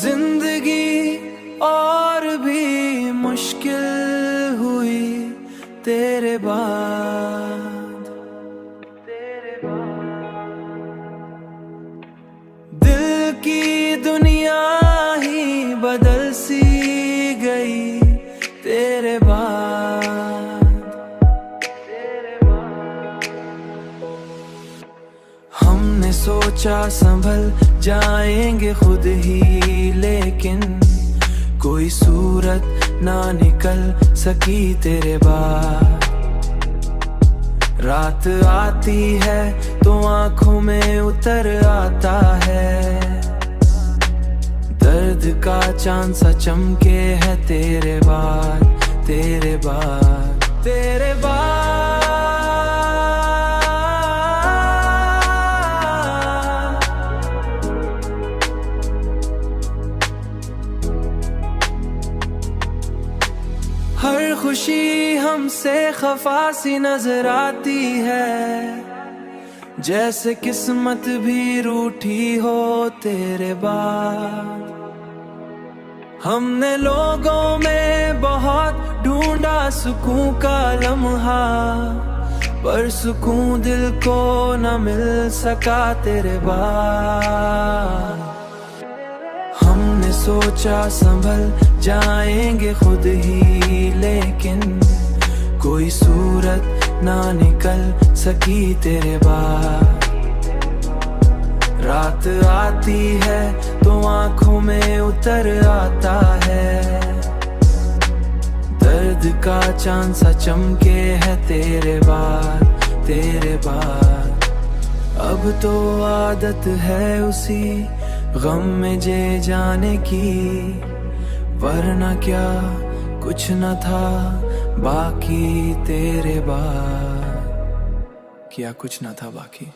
जिंदगी और भी मुश्किल हुई तेरे बाद। दिल की दुनिया ही बदल सी गई तेरे बाद। हमने सोचा संभल जाएंगे खुद ही, लेकिन कोई सूरत ना निकल सकी तेरे बाद। रात आती है तो आंखों में उतर आता है, दर्द का चांद सा चमके है तेरे बाद, तेरे बाद, तेरे बाद। हर खुशी हमसे खफा सी नजर आती है, जैसे किस्मत भी रूठी हो तेरे बाद। हमने लोगों में बहुत ढूंढा सुकून का लम्हा, पर सुकून दिल को न मिल सका तेरे बाद। हमने सोचा संभल जाएंगे खुद ही, लेकिन कोई सूरत ना निकल सकी तेरे बाद। रात आती है तो आंखों में उतर आता है, दर्द का चांद सा चमके है तेरे बाद, तेरे बाद। अब तो आदत है उसी गम में जे जाने की, वरना क्या कुछ न था बाकी तेरे बाद। क्या कुछ न था बाकी।